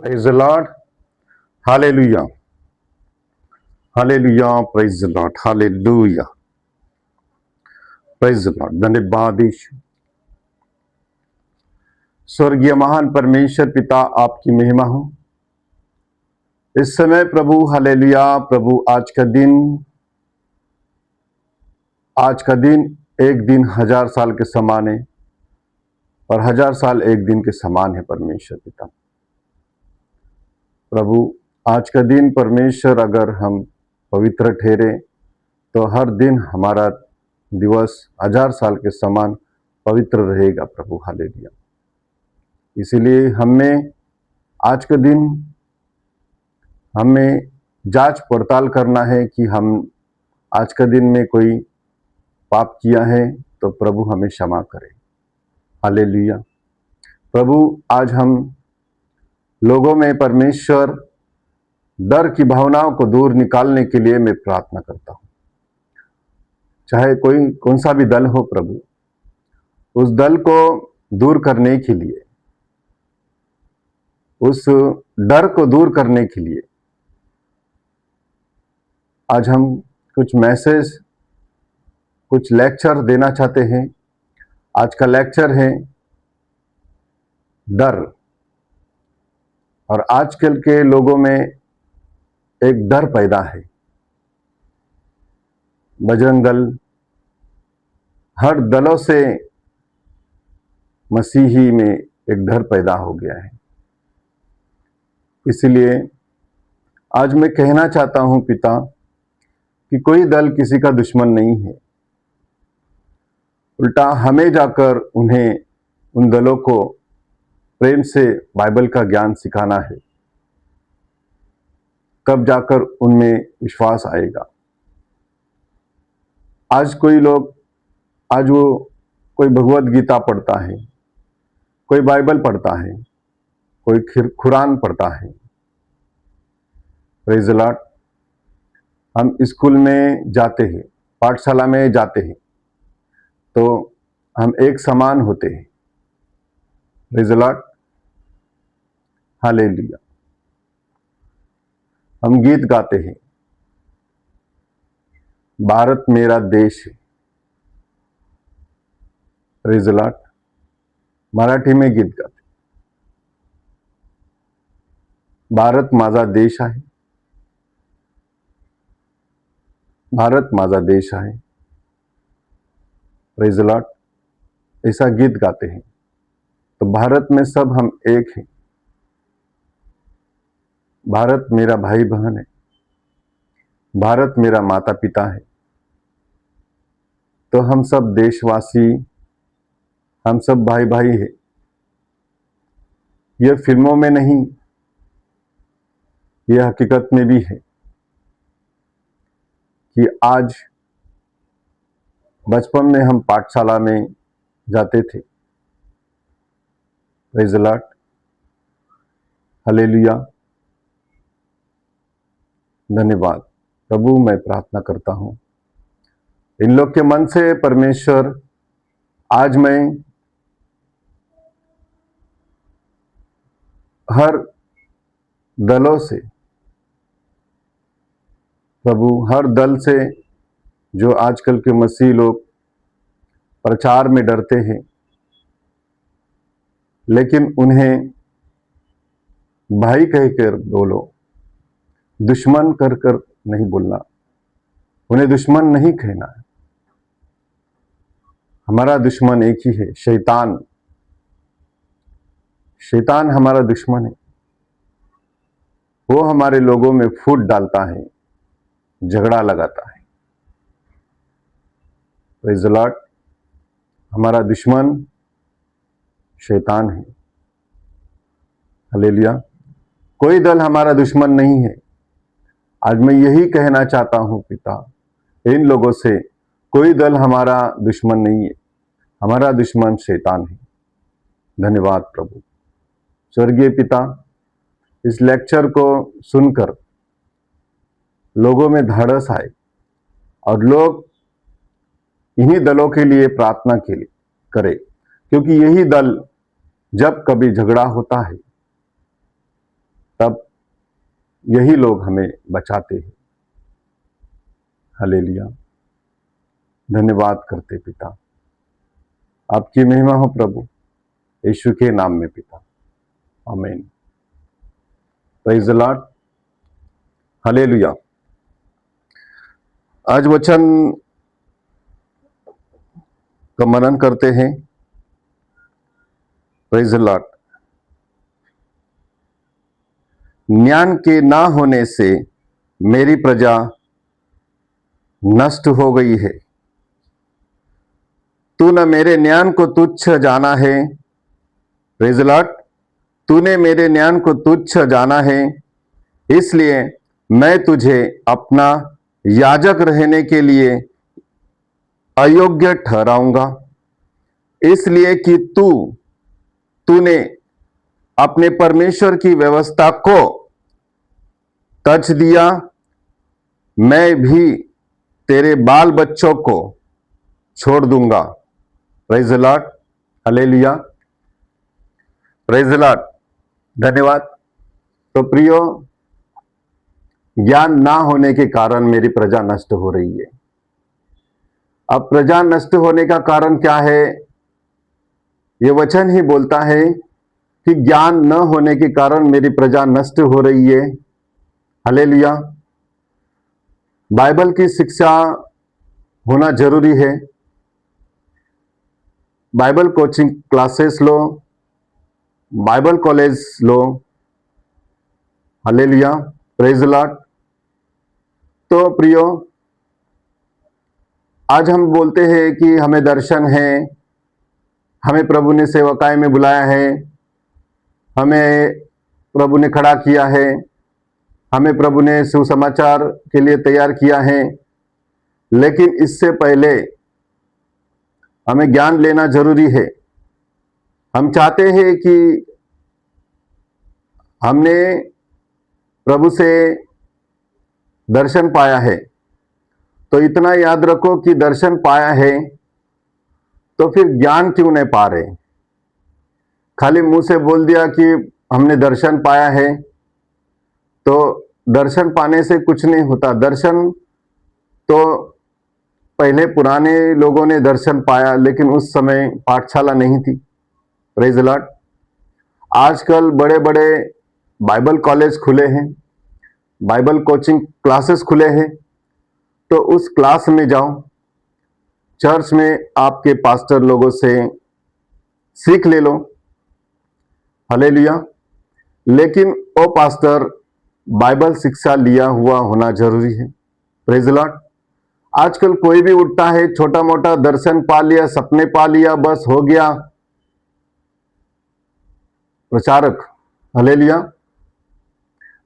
Praise the Lord. Hallelujah. Hallelujah. Praise the Lord. Hallelujah. Praise the Lord. धन्यवाद यीशु। स्वर्गीय महान परमेश्वर पिता आपकी महिमा हो। इस समय प्रभु हालेलुया प्रभु आज का दिन एक दिन 1000 साल के समान है और 1000 साल एक दिन के समान है परमेश्वर पिता। प्रभु आज का दिन परमेश्वर अगर हम पवित्र ठहरे तो हर दिन हमारा दिवस 1000 साल के समान पवित्र रहेगा प्रभु हालेलुया। इसीलिए आज के दिन हमें जांच पड़ताल करना है कि हम आज के दिन में कोई पाप किया है तो प्रभु हमें क्षमा करे। हालेलुया। प्रभु आज हम लोगों में परमेश्वर डर की भावनाओं को दूर निकालने के लिए मैं प्रार्थना करता हूँ। चाहे कोई कौन सा भी दल हो प्रभु, उस दल को दूर करने के लिए, उस डर को दूर करने के लिए आज हम कुछ मैसेज, कुछ लेक्चर देना चाहते हैं। आज का लेक्चर है डर। और आजकल के लोगों में एक डर पैदा है। बजरंग दल, हर दलों से मसीही में एक डर पैदा हो गया है। इसलिए आज मैं कहना चाहता हूं पिता कि कोई दल किसी का दुश्मन नहीं है। उल्टा हमें जाकर उन दलों को प्रेम से बाइबल का ज्ञान सिखाना है, तब जाकर उनमें विश्वास आएगा। आज वो कोई भगवत गीता पढ़ता है, कोई बाइबल पढ़ता है, कोई कुरान पढ़ता है। Praise the Lord. हम स्कूल में जाते हैं, पाठशाला में जाते हैं तो हम एक समान होते हैं। Praise the Lord. हालेलुया। हम गीत गाते हैं, भारत मेरा देश है। Praise the Lord. मराठी में गीत गाते, भारत माझा देश आहे, भारत माझा देश आहे। Praise the Lord. ऐसा गीत गाते हैं तो भारत में सब हम एक हैं। भारत मेरा भाई बहन है, भारत मेरा माता पिता है। तो हम सब देशवासी, हम सब भाई भाई हैं। यह फिल्मों में नहीं, यह हकीकत में भी है कि आज बचपन में हम पाठशाला में जाते थे। Praise the Lord. हालेलुया। धन्यवाद प्रभु। मैं प्रार्थना करता हूं इन लोग के मन से परमेश्वर, आज मैं हर दलों से प्रभु, हर दल से जो आजकल के मसीह लोग प्रचार में डरते हैं, लेकिन उन्हें भाई कहकर बोलो, दुश्मन कर कर नहीं बोलना। उन्हें दुश्मन नहीं कहना है। हमारा दुश्मन एक ही है, शैतान। शैतान हमारा दुश्मन है। वो हमारे लोगों में फूट डालता है, झगड़ा लगाता है। Praise the Lord. हमारा दुश्मन शैतान है। हालेलुया। कोई दल हमारा दुश्मन नहीं है। आज मैं यही कहना चाहता हूं पिता, इन लोगों से, कोई दल हमारा दुश्मन नहीं है। हमारा दुश्मन शैतान है। धन्यवाद प्रभु। स्वर्गीय पिता, इस लेक्चर को सुनकर लोगों में धाड़स आए और लोग इन्हीं दलों के लिए प्रार्थना के लिए करें, क्योंकि यही दल जब कभी झगड़ा होता है तब यही लोग हमें बचाते हैं। हालेलुया। धन्यवाद करते पिता, आपकी महिमा हो प्रभु, यीशु के नाम में पिता, आमीन। Praise the Lord. हालेलुया। आज वचन का मनन करते हैं। Praise the Lord. ज्ञान के ना होने से मेरी प्रजा नष्ट हो गई है। तू न मेरे ज्ञान को तुच्छ जाना है। Praise the Lord. तूने मेरे ज्ञान को तुच्छ जाना है, इसलिए मैं तुझे अपना याजक रहने के लिए अयोग्य ठहराऊंगा, इसलिए कि तूने अपने परमेश्वर की व्यवस्था को तज दिया। मैं भी तेरे बाल बच्चों को छोड़ दूंगा। Praise the Lord. Hallelujah. Praise the Lord. धन्यवाद। तो प्रियो, ज्ञान ना होने के कारण मेरी प्रजा नष्ट हो रही है। अब प्रजा नष्ट होने का कारण क्या है? ये वचन ही बोलता है कि ज्ञान न होने के कारण मेरी प्रजा नष्ट हो रही है। हालेलुया। बाइबल की शिक्षा होना जरूरी है। Bible coaching classes low, Bible college low. Hallelujah. Praise the Lord. तो प्रियो, आज हम बोलते हैं कि हमें दर्शन है, हमें प्रभु ने सेवकाई में बुलाया है, हमें प्रभु ने खड़ा किया है, हमें प्रभु ने सुसमाचार के लिए तैयार किया है। लेकिन इससे पहले हमें ज्ञान लेना जरूरी है। हम चाहते हैं कि हमने प्रभु से दर्शन पाया है, तो इतना याद रखो कि दर्शन पाया है तो फिर ज्ञान क्यों नहीं पा रहे? खाली मुंह से बोल दिया कि हमने दर्शन पाया है, तो दर्शन पाने से कुछ नहीं होता। दर्शन तो पहले पुराने लोगों ने दर्शन पाया, लेकिन उस समय पाठशाला नहीं थी। Praise the Lord. आजकल बड़े बड़े बाइबल कॉलेज खुले हैं, बाइबल कोचिंग क्लासेस खुले हैं, तो उस क्लास में जाओ, चर्च में आपके पास्टर लोगों से सीख ले लो। हालेलुया। लेकिन ओ पास्टर बाइबल शिक्षा लिया हुआ होना जरूरी है। Praise the Lord. आजकल कोई भी उठता है, छोटा मोटा दर्शन पा लिया, सपने पा लिया, बस हो गया प्रचारक। हालेलुया।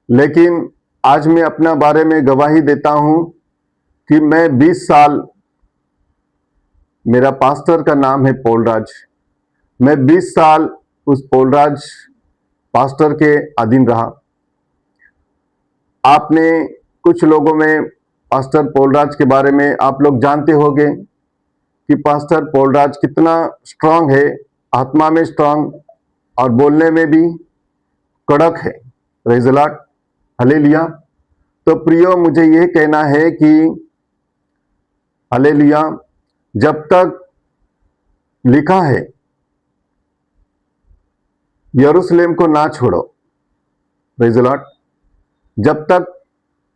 लेकिन आज मैं अपना बारे में गवाही देता हूं कि मैं 20 साल, मेरा पास्टर का नाम है पौलराज, मैं 20 साल उस पौलराज पास्टर के अधीन रहा। आपने कुछ लोगों में पास्टर पौलराज के बारे में आप लोग जानते होंगे कि पास्टर पौलराज कितना स्ट्रांग है, आत्मा में स्ट्रांग और बोलने में भी कड़क है। Praise the Lord. हालेलुया। तो प्रियो, मुझे यह कहना है कि हालेलुया, जब तक लिखा है यरूशलेम को ना छोड़ो, प्रेज़ द लॉर्ड, जब तक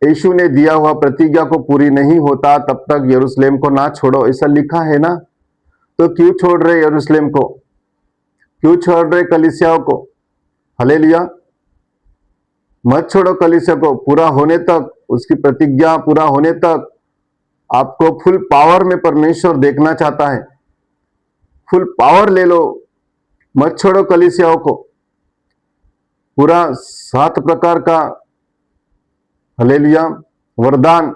यीशु ने दिया हुआ प्रतिज्ञा को पूरी नहीं होता तब तक यरूशलेम को ना छोड़ो, ऐसा लिखा है ना। तो क्यों छोड़ रहे यरूशलेम को? क्यों छोड़ रहे कलीसियाओं को? हालेलुया। मत छोड़ो कलीसिया को। पूरा होने तक, उसकी प्रतिज्ञा पूरा होने तक आपको फुल पावर में परमेश्वर देखना चाहता है। फुल पावर ले लो, मत छोड़ो कलीसियाओं को। पूरा 7 प्रकार का हालेलुया वरदान,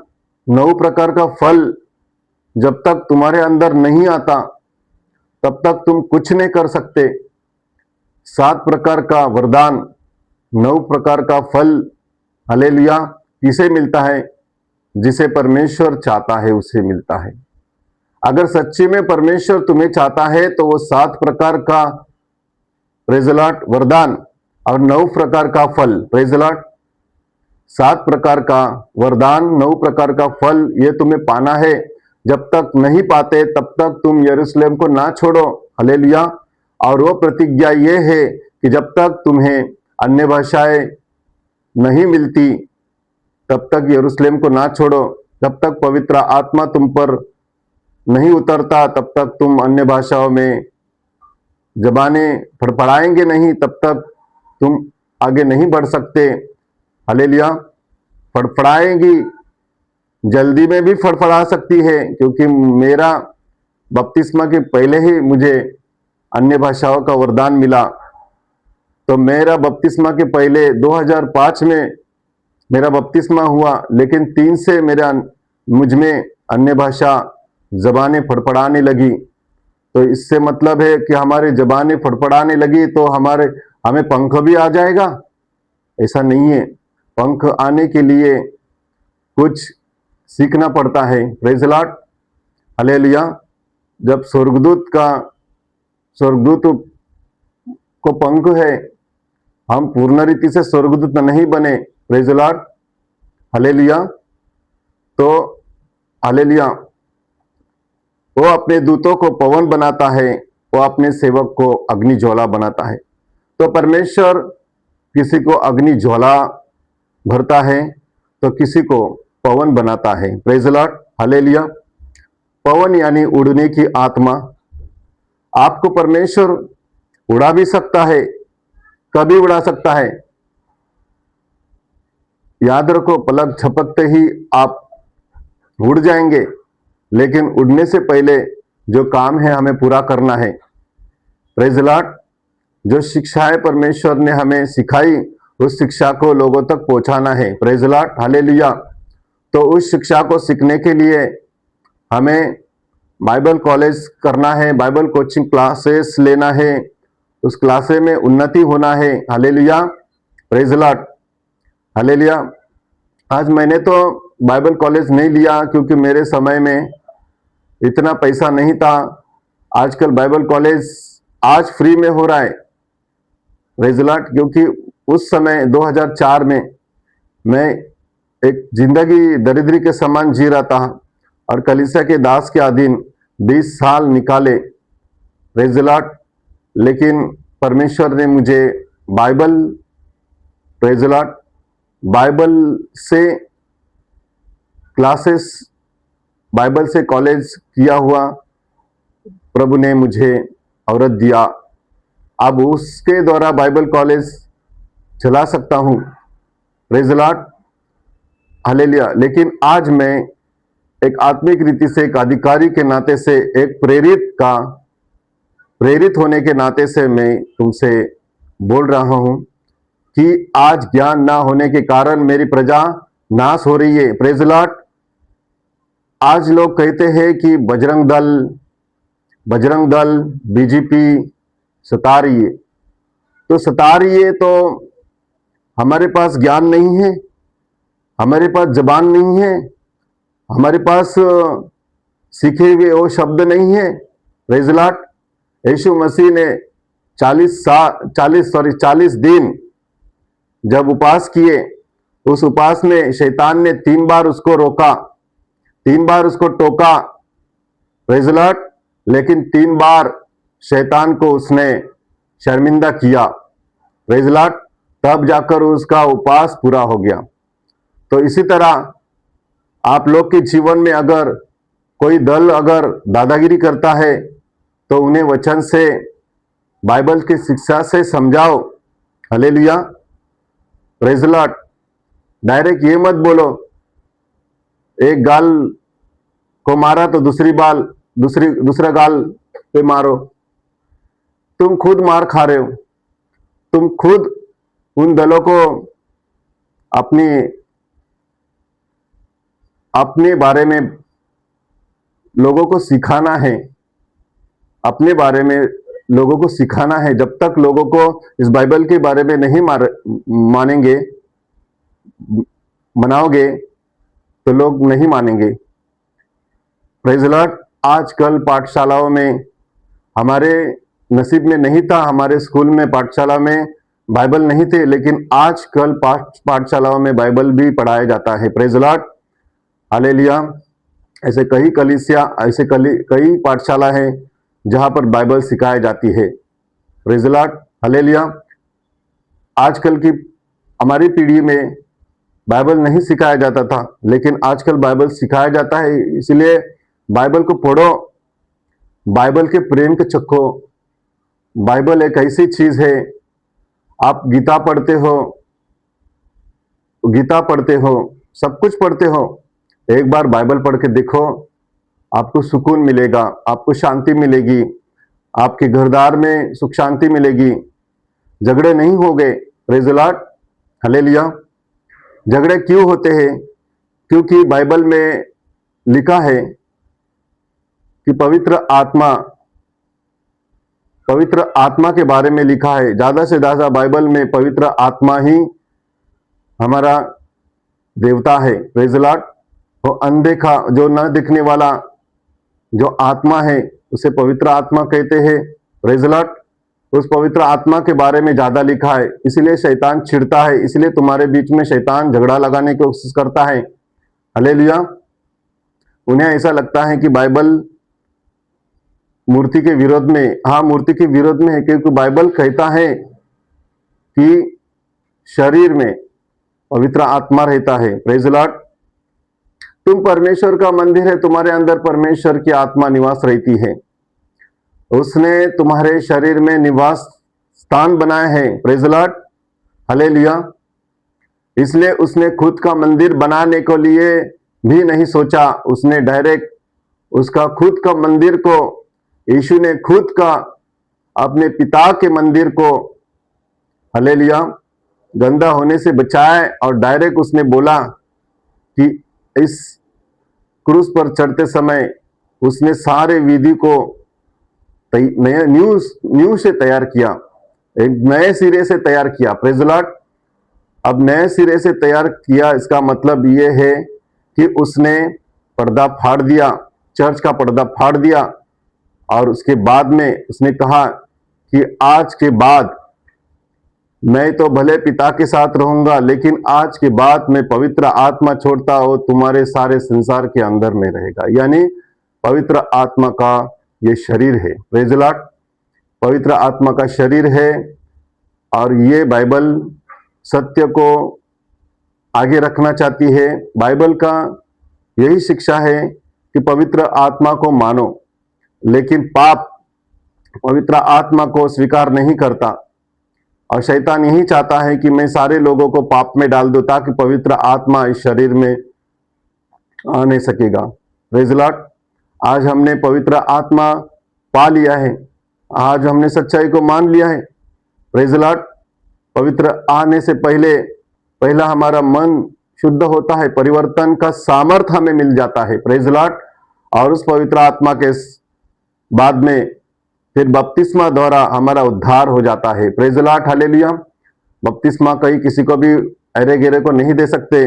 9 प्रकार का फल जब तक तुम्हारे अंदर नहीं आता तब तक तुम कुछ नहीं कर सकते। 7 प्रकार का वरदान, 9 प्रकार का फल, हालेलुया, किसे मिलता है? जिसे परमेश्वर चाहता है उसे मिलता है। अगर सच्ची में परमेश्वर तुम्हें चाहता है तो वो 7 प्रकार का प्रेज़ द लॉर्ड वरदान और 9 प्रकार का फल, प्रेज द लॉर्ड, 7 प्रकार का वरदान, 9 प्रकार का फल, ये तुम्हें पाना है। जब तक नहीं पाते तब तक तुम यरूशलेम को ना छोड़ो, हालेलुया। और वो प्रतिज्ञा ये है कि जब तक तुम्हें अन्य भाषाएं नहीं मिलती तब तक यरूशलेम को ना छोड़ो, जब तक पवित्र आत्मा तुम पर नहीं उतरता तब तक तुम अन्य भाषाओं में ज़बानें फड़फड़ाएंगे नहीं, तब तक तुम आगे नहीं बढ़ सकते, हालेलुया। फड़फड़ाएंगी, जल्दी में भी फड़फड़ा सकती है, क्योंकि मेरा बपतिस्मा के पहले ही मुझे अन्य भाषाओं का वरदान मिला। तो मेरा बपतिस्मा के पहले 2005 में मेरा बपतिस्मा हुआ, लेकिन 3 से मुझ में अन्य भाषा ज़बानें फड़फड़ाने लगी। तो इससे मतलब है कि हमारे ज़बानें फड़फड़ाने लगी तो हमें पंख भी आ जाएगा, ऐसा नहीं है। पंख आने के लिए कुछ सीखना पड़ता है, प्रेज़ द लॉर्ड, हालेलुया। जब स्वर्गदूत को पंख है, हम पूर्ण रीति से स्वर्गदूत नहीं बने, प्रेज़ द लॉर्ड, हालेलुया। तो हालेलुया, वो अपने दूतों को पवन बनाता है, वो अपने सेवक को अग्नि ज्वाला बनाता है। तो परमेश्वर किसी को अग्नि ज्वाला भरता है तो किसी को पवन बनाता है, प्रेज़ द लॉर्ड, हालेलुया। पवन यानी उड़ने की आत्मा। आपको परमेश्वर उड़ा भी सकता है, कभी उड़ा सकता है। याद रखो, पलक झपकते ही आप उड़ जाएंगे, लेकिन उड़ने से पहले जो काम है हमें पूरा करना है, प्रेज़ द लॉर्ड। जो शिक्षाएं परमेश्वर ने हमें सिखाई उस शिक्षा को लोगों तक पहुंचाना है, प्रेज़ द लॉर्ड, हालेलुया। तो उस शिक्षा को सीखने के लिए हमें बाइबल कॉलेज करना है, बाइबल कोचिंग क्लासेस लेना है, उस क्लासे में उन्नति होना है, hallelujah, praise the Lord, hallelujah. आज मैंने तो बाइबल कॉलेज नहीं लिया क्योंकि मेरे समय में इतना पैसा नहीं था। आजकल बाइबल कॉलेज आज फ्री में हो रहा है, प्रेज़ द लॉर्ड, क्योंकि उस समय 2004 में मैं एक जिंदगी दरिद्री के समान जी रहा था और कलीसिया के दास के अधीन 20 साल निकाले, प्रेज़ द लॉर्ड। लेकिन परमेश्वर ने मुझे Bible, praise the Lord, Bible से क्लासेस, बाइबल से कॉलेज किया हुआ प्रभु ने मुझे औरत दिया। अब उसके द्वारा बाइबल कॉलेज चला सकता हूं, प्रेज़ द लॉर्ड, हालेलुया। लेकिन आज मैं एक आत्मिक रीति से, एक अधिकारी के नाते से, एक प्रेरित होने के नाते से मैं तुमसे बोल रहा हूं कि आज ज्ञान ना होने के कारण मेरी प्रजा नाश हो रही है, प्रेज़ द लॉर्ड। आज लोग कहते हैं कि बजरंग दल बीजेपी सता रही है, तो सता रही है तो हमारे पास ज्ञान नहीं है, हमारे पास जबान नहीं है, हमारे पास सीखे हुए वो शब्द नहीं है, प्रेज़ द लॉर्ड। यीशु मसीह ने 40 दिन जब उपवास किए, उस उपवास में शैतान ने 3 बार उसको रोका, 3 बार उसको टोका, प्रेज़ द लॉर्ड, लेकिन 3 बार शैतान को उसने शर्मिंदा किया, प्रेज़ द लॉर्ड, तब जाकर उसका उपवास पूरा हो गया। तो इसी तरह आप लोग के जीवन में अगर कोई दल अगर दादागिरी करता है तो उन्हें वचन से, बाइबल की शिक्षा से समझाओ, hallelujah, praise the Lord. Direct ये मत बोलो, एक गाल को मारा तो दूसरा गाल पे मारो। तुम खुद मार खा रहे हो, तुम खुद उन दलों को अपने बारे में लोगों को सिखाना है, अपने बारे में लोगों को सिखाना है। जब तक लोगों को इस बाइबल के बारे में नहीं मनाओगे तो लोग नहीं मानेंगे, प्रेज़ द लॉर्ड। आजकल पाठशालाओं में, हमारे नसीब में नहीं था, हमारे स्कूल में, पाठशाला में बाइबल नहीं थे, लेकिन आजकल पाठशालाओं में बाइबल भी पढ़ाया जाता है। Praise the Lord, hallelujah. ऐसे कई कलीसिया, ऐसे कई पाठशाला है जहां पर बाइबल सिखाई जाती है। Praise the Lord, hallelujah. आजकल की हमारी पीढ़ी में बाइबल नहीं सिखाया जाता था, लेकिन आजकल बाइबल सिखाया जाता है। इसलिए बाइबल को पढ़ो, बाइबल के प्रेम के चखो। बाइबल एक ऐसी चीज है, आप गीता पढ़ते हो, सब कुछ पढ़ते हो, एक बार बाइबल पढ़ के देखो, आपको सुकून मिलेगा, आपको शांति मिलेगी, आपके घरदार में सुख शांति मिलेगी, झगड़े नहीं होंगे। Praise the Lord, hallelujah. झगड़े क्यों होते हैं? क्योंकि बाइबल में लिखा है कि पवित्र आत्मा के बारे में लिखा है। ज्यादा से ज्यादा बाइबल में पवित्र आत्मा ही हमारा देवता है। Praise the Lord. वो अनदेखा, जो न दिखने वाला जो आत्मा है, उसे पवित्र आत्मा कहते हैं। Praise the Lord. उस पवित्र आत्मा के बारे में ज्यादा लिखा है, इसीलिए शैतान छिड़ता है, इसलिए तुम्हारे बीच में शैतान झगड़ा लगाने की कोशिश करता है। हालेलुया। उन्हें ऐसा लगता है कि बाइबल मूर्ति के विरोध में, हाँ, मूर्ति के विरोध में है, क्योंकि बाइबल कहता है कि शरीर में पवित्र आत्मा रहता है। Praise the Lord. तुम परमेश्वर का मंदिर है, तुम्हारे अंदर परमेश्वर की आत्मा निवास रहती है। उसने तुम्हारे शरीर में निवास स्थान बनाया है। Praise the Lord, hallelujah. इसलिए उसने खुद का मंदिर बनाने को लिए भी नहीं सोचा, उसने डायरेक्ट उसका खुद का मंदिर को, यीशु ने खुद का अपने पिता के मंदिर को, हालेलुया, गंदा होने से बचाया, और डायरेक्ट उसने बोला कि इस क्रूस पर चढ़ते समय उसने सारे विधि को न्यू से तैयार किया, एक नए सिरे से तैयार किया। Praise the Lord. अब नए सिरे से तैयार किया, इसका मतलब यह है कि उसने पर्दा फाड़ दिया, चर्च का पर्दा फाड़ दिया, और उसके बाद में उसने कहा कि आज के बाद मैं तो भले पिता के साथ रहूंगा, लेकिन आज के बाद मैं पवित्र आत्मा छोड़ता हूं, तुम्हारे सारे संसार के अंदर में रहेगा। यानी पवित्र आत्मा का ये शरीर है। Praise the Lord. पवित्र आत्मा का शरीर है, और ये बाइबल सत्य को आगे रखना चाहती है। बाइबल का यही शिक्षा है कि पवित्र आत्मा को मानो, लेकिन पाप पवित्र आत्मा को स्वीकार नहीं करता, और शैतान यही चाहता है कि मैं सारे लोगों को पाप में डाल दूं, ताकि पवित्र आत्मा इस शरीर में आ नहीं सकेगा। Praise the Lord. आज हमने पवित्र आत्मा पा लिया है, आज हमने सच्चाई को मान लिया है। Praise the Lord. पवित्र आने से पहला हमारा मन शुद्ध होता है, परिवर्तन का सामर्थ्य हमें मिल जाता है। Praise the Lord. और उस पवित्र आत्मा के बाद में फिर बपतिस्मा द्वारा हमारा उद्धार हो जाता है। Praise the Lord, hallelujah. बपतिस्मा कहीं किसी को भी अरे गेरे को नहीं दे सकते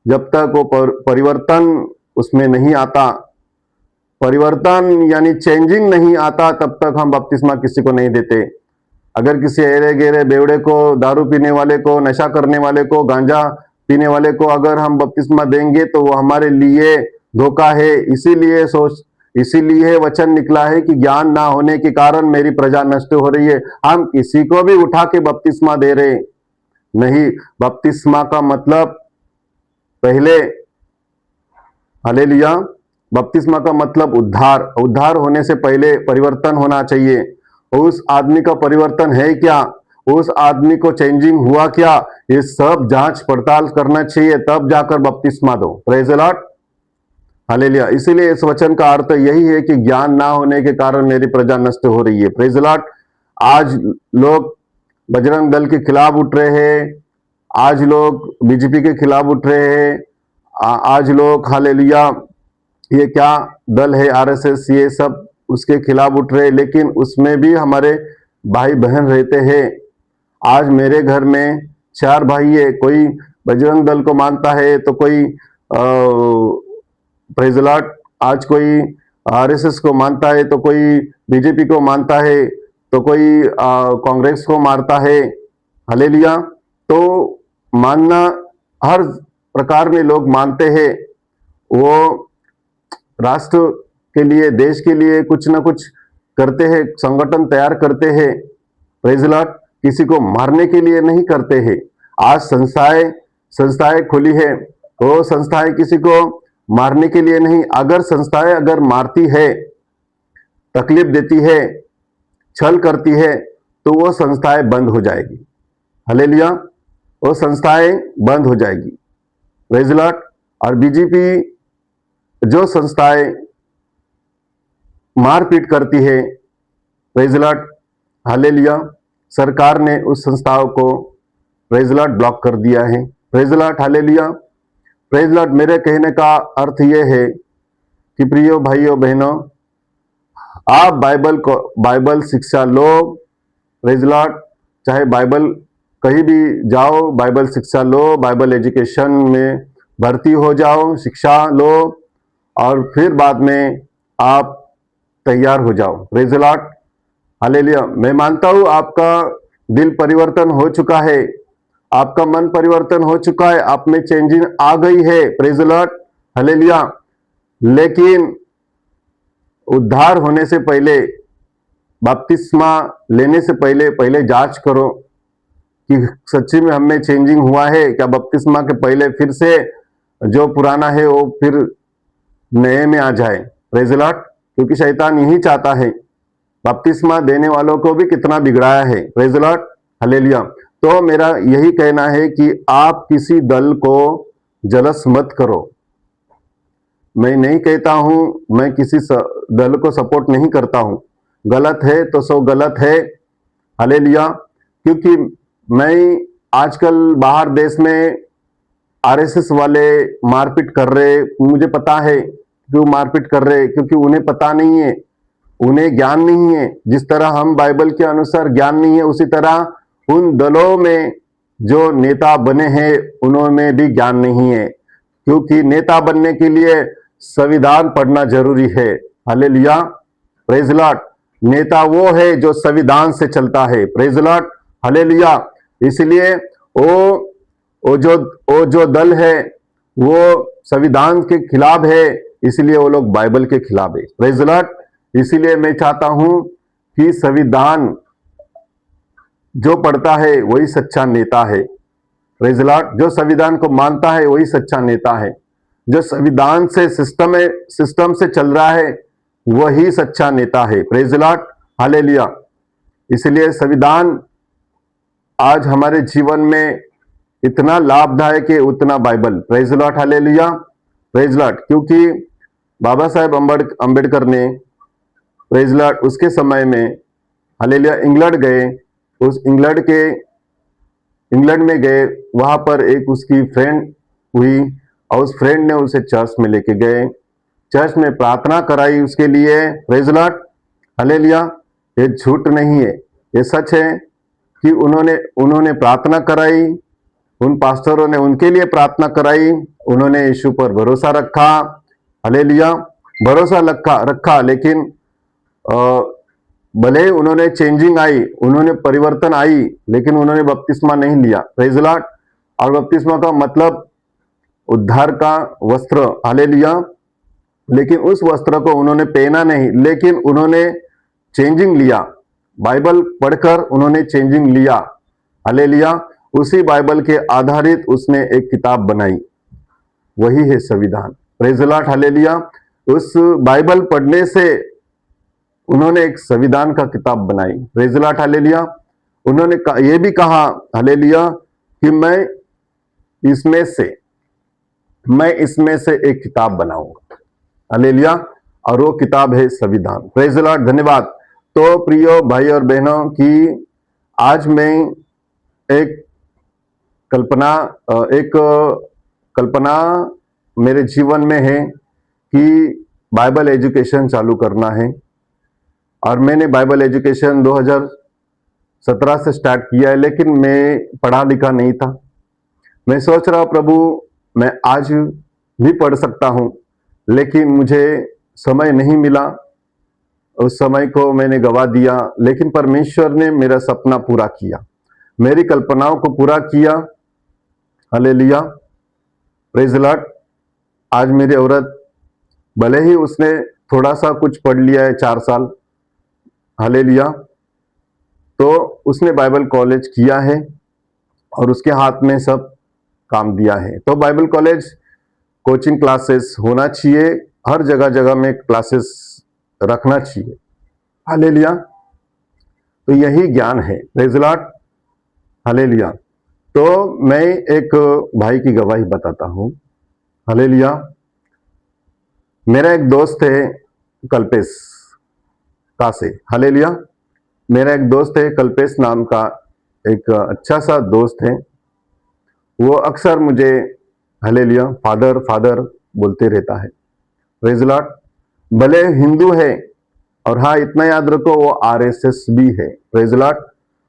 जब तक वो परिवर्तन उसमें नहीं आता। परिवर्तन यानी चेंजिंग नहीं आता, तब तक हम बपतिस्मा किसी को नहीं देते। अगर किसी अरे गेरे बेवड़े को, दारू पीने वाले को, नशा करने वाले को, गांजा पीने वाले को अगर हम बपतिस्मा देंगे तो वो हमारे लिए धोखा है। इसीलिए वचन निकला है कि ज्ञान ना होने के कारण मेरी प्रजा नष्ट हो रही है। हम किसी को भी उठा के बपतिस्मा दे रहे नहीं। बपतिस्मा का मतलब पहले, हालेलुया, बपतिस्मा का मतलब उद्धार होने से पहले परिवर्तन होना चाहिए। उस आदमी का परिवर्तन है क्या, उस आदमी को चेंजिंग हुआ क्या, ये सब जांच पड़ताल करना चाहिए, तब जाकर बपतिस्मा दो। Praise the Lord, hallelujah. इसीलिए इस वचन का अर्थ यही है कि ज्ञान ना होने के कारण मेरी प्रजा नष्ट हो रही है। Praise the Lord. आज लोग बजरंग दल के खिलाफ उठ रहे हैं, आज लोग बीजेपी के खिलाफ उठ रहे हैं, आज लोग, हालेलुया, ये क्या दल है आरएसएस, ये सब उसके खिलाफ उठ रहे हैं, लेकिन उसमें भी हमारे भाई बहन रहते हैं। आज मेरे घर में 4 भाई है, कोई बजरंग दल को मानता है, तो कोई प्रेज द लॉर्ड, आज कोई आरएसएस को मानता है, तो कोई बीजेपी को मानता है, तो कोई कांग्रेस को मारता है। हालेलुया। तो मानना हर प्रकार में लोग मानते हैं, वो राष्ट्र के लिए, देश के लिए कुछ ना कुछ करते हैं, संगठन तैयार करते हैं। Praise Lord. किसी को मारने के लिए नहीं करते हैं। आज संस्थाएं संस्थाएं खुली है, वो संस्थाएं किसी को मारने के लिए नहीं। अगर संस्थाएं अगर मारती है, तकलीफ देती है, छल करती है, तो वो संस्थाएं बंद हो जाएगी। हालेलुया। वो संस्थाएं बंद हो जाएगी। Praise Lord. और बीजेपी जो संस्थाएं मारपीट करती है, प्रेज लॉर्ड, हालेलुया, सरकार ने उस संस्थाओं को प्रेज लॉर्ड ब्लॉक कर दिया है। Praise Lord, hallelujah. Praise Lord. मेरे कहने का अर्थ यह है कि प्रियो भाइयों बहनों, आप बाइबल शिक्षा लो। Praise Lord. चाहे बाइबल कहीं भी जाओ, बाइबल शिक्षा लो, बाइबल एजुकेशन में भर्ती हो जाओ, शिक्षा लो, और फिर बाद में आप तैयार हो जाओ। Praise Lord, hallelujah. मैं मानता हूं आपका दिल परिवर्तन हो चुका है, आपका मन परिवर्तन हो चुका है, आप में चेंजिंग आ गई है। Praise Lord, hallelujah. लेकिन उद्धार होने से पहले, बपतिस्मा लेने से पहले जांच करो कि सच्ची में हमें चेंजिंग हुआ है क्या। बपतिस्मा के पहले फिर से जो पुराना है वो फिर नए में आ जाए। Praise Lord. क्योंकि शैतान यही चाहता है, बपतिस्मा देने वालों को भी कितना बिगड़ाया है। Praise Lord, hallelujah. तो मेरा यही कहना है कि आप किसी दल को जलस मत करो। मैं नहीं कहता हूं, मैं किसी दल को सपोर्ट नहीं करता हूं। गलत है तो सो गलत है। हालेलुया। क्योंकि मैं आजकल बाहर देश में आरएसएस वाले मारपीट कर रहे, मुझे पता है क्यों मारपीट कर रहे, क्योंकि उन्हें पता नहीं है, उन्हें ज्ञान नहीं है। जिस तरह हम बाइबल के अनुसार ज्ञान नहीं है, उसी तरह उन दलों में जो नेता बने हैं उन्होंने भी ज्ञान नहीं है। क्योंकि नेता बनने के लिए संविधान पढ़ना जरूरी है। हालेलुया। Praise Lord. नेता वो है जो संविधान से चलता है। Praise Lord, hallelujah. इसलिए वो जो दल है वो संविधान के खिलाफ है, इसलिए वो लोग बाइबल के खिलाफ है। Praise Lord. इसीलिए मैं चाहता हूं कि संविधान जो पढ़ता है वही सच्चा नेता है। Praise Lord. जो संविधान को मानता है वही सच्चा नेता है। जो संविधान से सिस्टम से चल रहा है वही सच्चा नेता है। Praise Lord, hallelujah. इसलिए संविधान आज हमारे जीवन में इतना लाभदायक है, उतना Bible. Praise Lord, hallelujah. Praise Lord. क्योंकि बाबा साहेब अंबेडकर ने, प्रेज लॉर्ड, उसके समय में, हालेलुया, इंग्लैंड गए। उस इंग्लैंड में गए, वहां पर एक उसकी फ्रेंड हुई और उस फ्रेंड ने उसे चर्च में लेके गए, चर्च में प्रार्थना कराई उसके लिए। Praise Lord, hallelujah. ये झूठ नहीं है, ये सच है कि उन्होंने प्रार्थना कराई, उन पास्टरों ने उनके लिए प्रार्थना कराई, उन्होंने यीशु पर भरोसा रखा। हालेलुया। भरोसा रखा, लेकिन भले उन्होंने चेंजिंग आई, उन्होंने परिवर्तन आई, लेकिन उन्होंने बपतिस्मा नहीं लिया। Praise Lord. और बपतिस्मा का मतलब उद्धार का वस्त्र। हालेलुया। लेकिन उस वस्त्र को उन्होंने पहना नहीं, लेकिन उन्होंने चेंजिंग लिया। बाइबल पढ़कर उन्होंने चेंजिंग लिया। हालेलुया। उसी बाइबल के आधारित उसने एक किताब बनाई, वही है संविधान। Praise Lord, hallelujah. उस बाइबल पढ़ने से उन्होंने एक संविधान का किताब बनाई। Praise Lord, hallelujah. उन्होंने ये भी कहा, हालेलुया, कि मैं इसमें से एक किताब बनाऊंगा। हालेलुया। और वो किताब है संविधान। प्रेज लॉर्ड, धन्यवाद। तो प्रियो भाई और बहनों की आज मैं एक कल्पना मेरे जीवन में है कि बाइबल एजुकेशन चालू करना है। और मैंने बाइबल एजुकेशन 2017 से स्टार्ट किया है, लेकिन मैं पढ़ा लिखा नहीं था। मैं सोच रहा हूं, प्रभु मैं आज भी पढ़ सकता हूं, लेकिन मुझे समय नहीं मिला। उस समय को मैंने गवा दिया, लेकिन परमेश्वर ने मेरा सपना पूरा किया। मेरी कल्पनाओं को पूरा किया। Hallelujah, praise the Lord. आज मेरी औरत, भले ही उसने थोड़ा सा कुछ पढ़ लिया है 4 साल, हालेलुया, तो उसने बाइबल कॉलेज किया है और उसके हाथ में सब काम दिया है। तो बाइबल कॉलेज, कोचिंग क्लासेस होना चाहिए, हर जगह जगह में क्लासेस रखना चाहिए। हालेलुया, तो यही ज्ञान है। Praise the Lord, hallelujah. तो मैं एक भाई की गवाही बताता हूं। हालेलुया, मेरा एक दोस्त है कल्पेश कासे। हालेलुया, मेरा एक दोस्त है कल्पेश नाम का, एक अच्छा सा दोस्त है। वो अक्सर मुझे हालेलुया फादर फादर बोलते रहता है। Praise the Lord. भले हिंदू है, और हाँ इतना याद रखो वो आरएसएस भी है। प्रेज द लॉर्ड,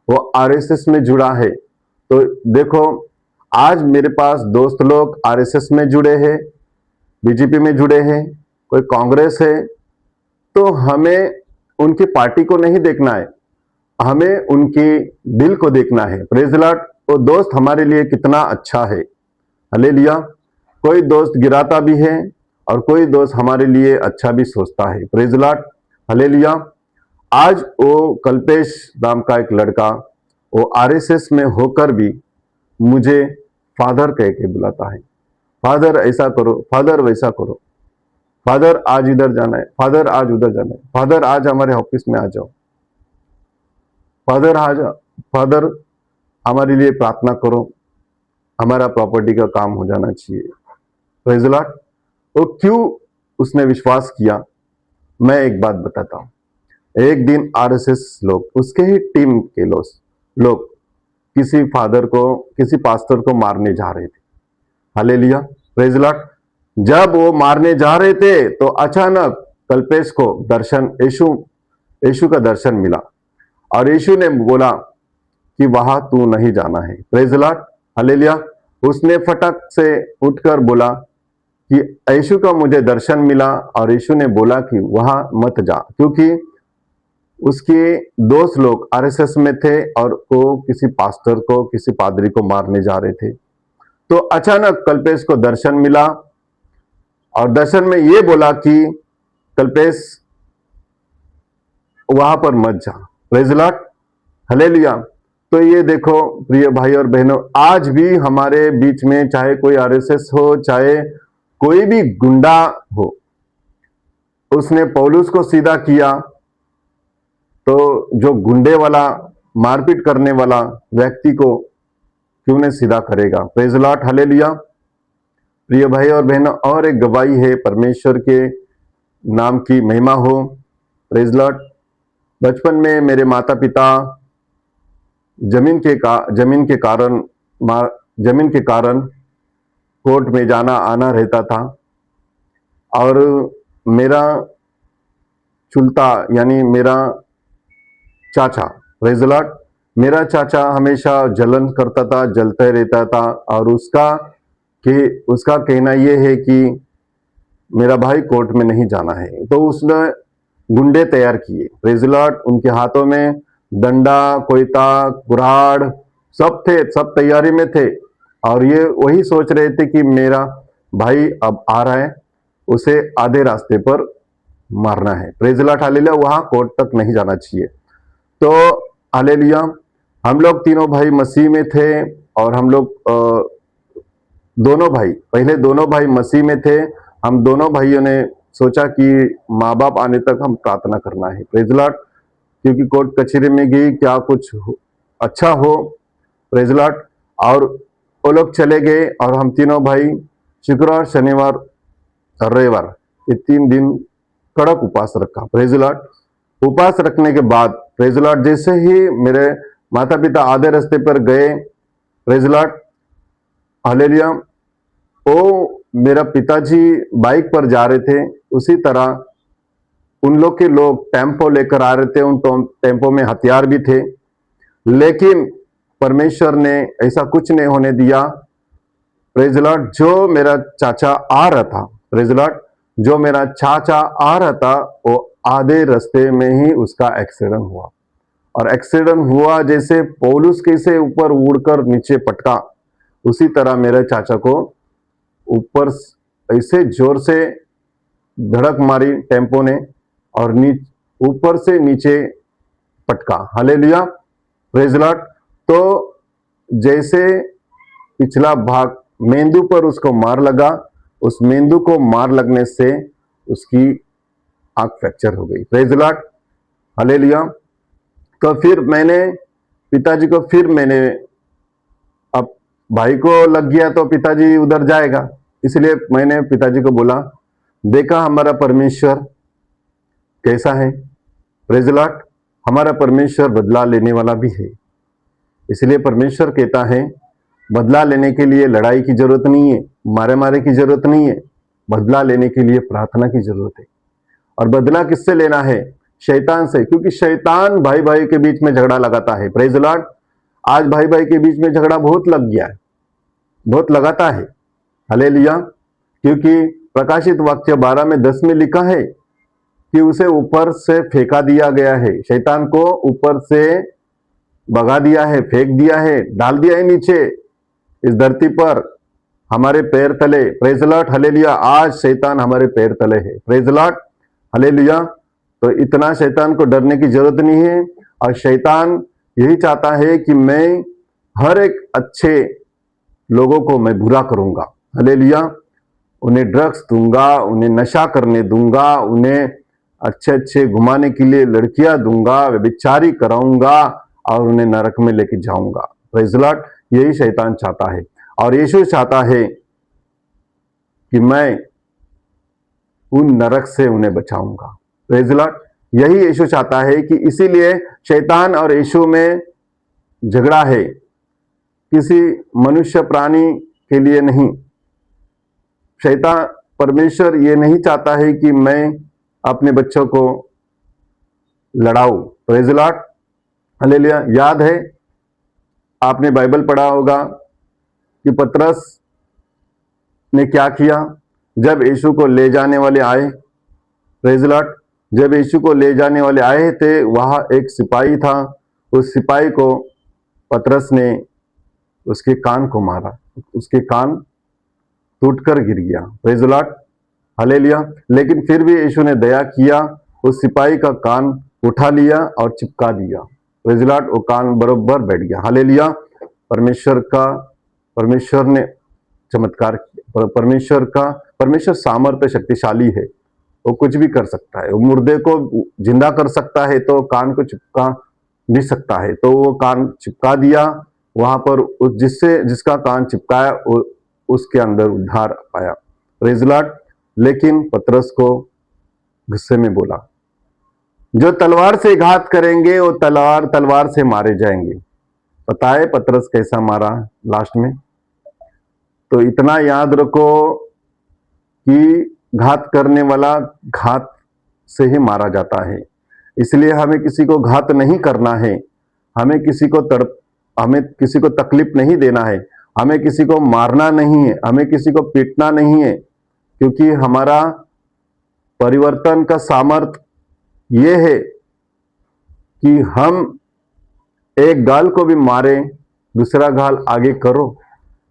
वो आरएसएस में जुड़ा है। तो देखो, आज मेरे पास दोस्त लोग आरएसएस में जुड़े हैं, बीजेपी में जुड़े हैं, कोई कांग्रेस है। तो हमें उनकी पार्टी को नहीं देखना है, हमें उनके दिल को देखना है। प्रेज द लॉर्ड, वो दोस्त हमारे लिए कितना अच्छा है। हालेलुया, कोई दोस्त गिराता भी है और कोई दोस्त हमारे लिए अच्छा भी सोचता है। Praise the Lord, hallelujah. आज वो कल्पेश नाम का एक लड़का, वो आरएसएस में होकर भी मुझे फादर कह के बुलाता है। फादर ऐसा करो, फादर वैसा करो, फादर आज इधर जाना है, फादर आज उधर जाना है, फादर आज हमारे ऑफिस में आ जाओ, फादर आज, फादर हमारे लिए प्रार्थना करो, हमारा प्रॉपर्टी का काम हो जाना चाहिए। Praise the Lord. वो क्यों उसने विश्वास किया, मैं एक बात बताता हूं। एक दिन आरएसएस लोग, उसके ही टीम के लोग किसी फादर को, किसी पास्टर को मारने जा रहे थे। Hallelujah, praise the Lord. जब वो मारने जा रहे थे तो अचानक कल्पेश को दर्शन, यीशु का दर्शन मिला और यीशु ने बोला कि वहां तू नहीं जाना है। Praise the Lord, hallelujah. उसने फटक से उठकर बोला कि यीशु का मुझे दर्शन मिला और यीशु ने बोला कि वहां मत जा, क्योंकि उसके दोस्त लोग आरएसएस में थे और वो किसी पास्टर को, किसी पादरी को मारने जा रहे थे। तो अचानक कल्पेश को दर्शन मिला और दर्शन में ये बोला कि कल्पेश वहां पर मत जा। Praise the Lord, hallelujah. तो ये देखो प्रिय भाई और बहनों, आज भी हमारे बीच में चाहे कोई आरएसएस हो, चाहे कोई भी गुंडा हो, उसने पौलुस को सीधा किया तो जो गुंडे वाला, मारपीट करने वाला व्यक्ति को क्यों नहीं सीधा करेगा। Praise the Lord, hallelujah. प्रिय भाई और बहनों, और एक गवाही है, परमेश्वर के नाम की महिमा हो। Praise the Lord. बचपन में मेरे माता पिता जमीन के कारण कोर्ट में जाना आना रहता था, और मेरा चुलता यानी मेरा चाचा, प्रेज द लॉर्ड, मेरा चाचा हमेशा जलन करता था, जलते रहता था, और उसका कहना यह है कि मेरा भाई कोर्ट में नहीं जाना है। तो उसने गुंडे तैयार किए। Praise the Lord. उनके हाथों में डंडा, कोयता, कुराड़ सब थे, सब तैयारी में थे, और ये वही सोच रहे थे कि मेरा भाई अब आ रहा है, उसे आधे रास्ते पर मारना है। Praise the Lord, hallelujah. वहां कोर्ट तक नहीं जाना चाहिए। तो हालेलुया, हम लोग तीनों भाई मसीह में थे, और हम लोग दोनों भाई मसीह में थे। हम दोनों भाइयों ने सोचा कि माँ बाप आने तक हम प्रार्थना करना है। प्रेज द लॉर्ड, क्योंकि कोर्ट कचहरी में गई क्या कुछ अच्छा हो। Praise the Lord. और वो लोग चले गए, और हम तीनों भाई शुक्रवार, शनिवार और रविवार, ये 3 दिन कड़क उपवास रखा। Praise the Lord. उपवास रखने के बाद, प्रेज द लॉर्ड, जैसे ही मेरे माता पिता आधे रास्ते पर गए, प्रेज द लॉर्ड, हालेलुया, वो मेरा पिताजी बाइक पर जा रहे थे, उसी तरह उन लोग के लोग टेम्पो लेकर आ रहे थे। उन टेम्पो में हथियार भी थे, लेकिन परमेश्वर ने ऐसा कुछ नहीं होने दिया। Praise the Lord. जो मेरा चाचा आ रहा था, प्रेज द लॉर्ड, जो मेरा चाचा आ रहा था, वो आधे रास्ते में ही उसका एक्सीडेंट हुआ, और एक्सीडेंट हुआ, जैसे पौलुस कैसे ऊपर उड़कर नीचे पटका, उसी तरह मेरे चाचा को ऊपर ऐसे जोर से धड़क मारी टेम्पो ने और ऊपर से नीचे पटका। Hallelujah, praise Lord. तो जैसे पिछला भाग मेंदू पर उसको मार लगा, उस मेंदू को मार लगने से उसकी आंख फ्रैक्चर हो गई। Praise Lord, hallelujah. तो फिर मैंने पिताजी को, फिर मैंने, अब भाई को लग गया तो पिताजी उधर जाएगा, इसलिए मैंने पिताजी को बोला, देखा हमारा परमेश्वर कैसा है। प्रेज लॉर्ड, हमारा परमेश्वर बदला लेने वाला भी है। इसलिए परमेश्वर कहता है बदला लेने के लिए लड़ाई की जरूरत नहीं है, मारे मारे की जरूरत नहीं है, बदला लेने के लिए प्रार्थना की जरूरत है। और बदला किससे लेना है? शैतान से, क्योंकि शैतान भाई भाई के बीच में झगड़ा लगाता है। प्रेज लॉर्ड, आज भाई भाई के बीच में झगड़ा बहुत लग गया है, बहुत लगाता है। हालेलुया, क्योंकि प्रकाशित वाक्य 12 में 10 में लिखा है कि उसे ऊपर से फेंका दिया गया है, शैतान को ऊपर से भगा दिया है, फेंक दिया है, डाल दिया है नीचे इस धरती पर हमारे पैर तले। Praise Lord, hallelujah. आज शैतान हमारे पैर तले है। Praise Lord, hallelujah. तो इतना शैतान को डरने की जरूरत नहीं है। और शैतान यही चाहता है कि मैं हर एक अच्छे लोगों को मैं बुरा करूंगा। हालेलुया, उन्हें ड्रग्स दूंगा, उन्हें नशा करने दूंगा, उन्हें अच्छे अच्छे घुमाने के लिए लड़कियां दूंगा, व्यभिचारी कराऊंगा और उन्हें नरक में लेके जाऊंगा। प्रेज लॉर्ड, यही शैतान चाहता है। और यीशु चाहता है कि मैं उन नरक से उन्हें बचाऊंगा। प्रेज लॉर्ड, यही यीशु चाहता है कि इसीलिए शैतान और यीशु में झगड़ा है, किसी मनुष्य प्राणी के लिए नहीं। शैतान, परमेश्वर ये नहीं चाहता है कि मैं अपने बच्चों को लड़ाऊं। Praise Lord, hallelujah. याद है, आपने बाइबल पढ़ा होगा कि पतरस ने क्या किया जब यीशु को ले जाने वाले आए। प्रेज लॉर्ड, जब यीशु को ले जाने वाले आए थे, वहां एक सिपाही था, उस सिपाही को पतरस ने उसके कान को मारा, उसके कान टूटकर गिर गया। Praise Lord, hallelujah. लेकिन फिर भी यीशु ने दया किया, उस सिपाही का कान उठा लिया और चिपका दिया। प्रेज लॉर्ड, वो कान बरोबर बैठ गया। हालेलुया, परमेश्वर ने चमत्कार किया। परमेश्वर सामर्थ्य शक्तिशाली है, वो कुछ भी कर सकता है। वो मुर्दे को जिंदा कर सकता है, तो कान को चिपका भी सकता है। तो वो कान चिपका दिया वहां पर, जिसका कान चिपकाया उसके अंदर उद्धार पाया। Praise Lord. लेकिन पतरस को गुस्से में बोला, जो तलवार से घात करेंगे वो तलवार से मारे जाएंगे। पता है पतरस कैसा मारा लास्ट में? तो इतना याद रखो कि घात करने वाला घात से ही मारा जाता है। इसलिए हमें किसी को घात नहीं करना है, हमें किसी को तकलीफ नहीं देना है, हमें किसी को मारना नहीं है, हमें किसी को पीटना नहीं है। क्योंकि हमारा परिवर्तन का सामर्थ्य ये है कि हम एक गाल को भी मारे, दूसरा गाल आगे करो,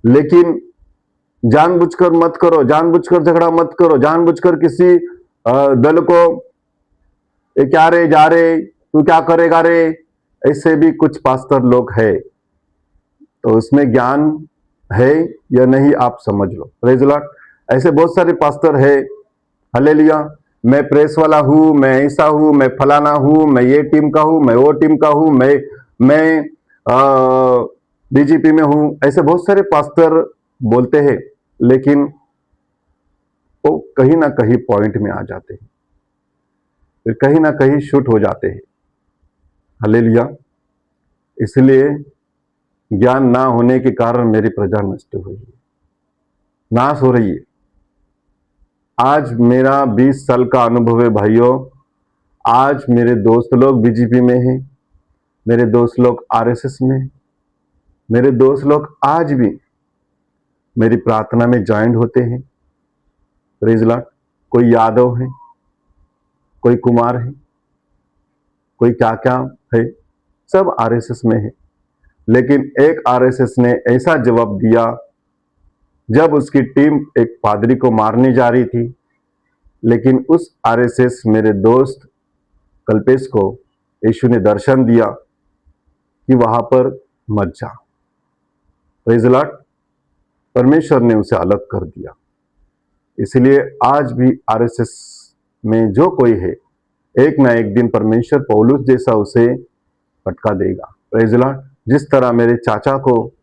लेकिन जानबूझकर मत करो, जानबूझकर झगड़ा मत करो, जानबूझकर किसी दल को क्या रे जा रे, तू क्या करेगा रे, ऐसे भी कुछ पास्टर लोग हैं। तो उसमें ज्ञान है या नहीं आप समझ लो। प्रेज लॉर्ड, ऐसे बहुत सारे पास्टर है। हालेलुया, मैं प्रेस वाला हूं, मैं ऐसा हूं, मैं फलाना हूं, मैं ये टीम का हूं, मैं वो टीम का हूं, मैं बीजेपी में हूं, ऐसे बहुत सारे पास्टर बोलते हैं। लेकिन वो कहीं ना कहीं पॉइंट में आ जाते हैं, फिर कहीं ना कहीं शूट हो जाते हैं। हालेलुया। इसलिए ज्ञान ना होने के कारण मेरी प्रजा नष्ट हुई है, नाश हो रही है। आज मेरा 20 साल का अनुभव है भाइयों। आज मेरे दोस्त लोग बीजेपी में हैं, मेरे दोस्त लोग आरएसएस में, मेरे दोस्त लोग आज भी मेरी प्रार्थना में ज्वाइंट होते हैं। Praise Lord. कोई यादव है, कोई कुमार है, कोई क्या क्या है, सब आरएसएस में है। लेकिन एक आरएसएस ने ऐसा जवाब दिया, जब उसकी टीम एक पादरी को मारने जा रही थी, लेकिन उस आरएसएस मेरे दोस्त कल्पेश को यीशु ने दर्शन दिया कि वहां पर मत जा। Praise the Lord. परमेश्वर ने उसे अलग कर दिया। इसलिए आज भी आरएसएस में जो कोई है, एक ना एक दिन परमेश्वर पौलुस जैसा उसे फटका देगा। Praise the Lord. जिस तरह मेरे चाचा को,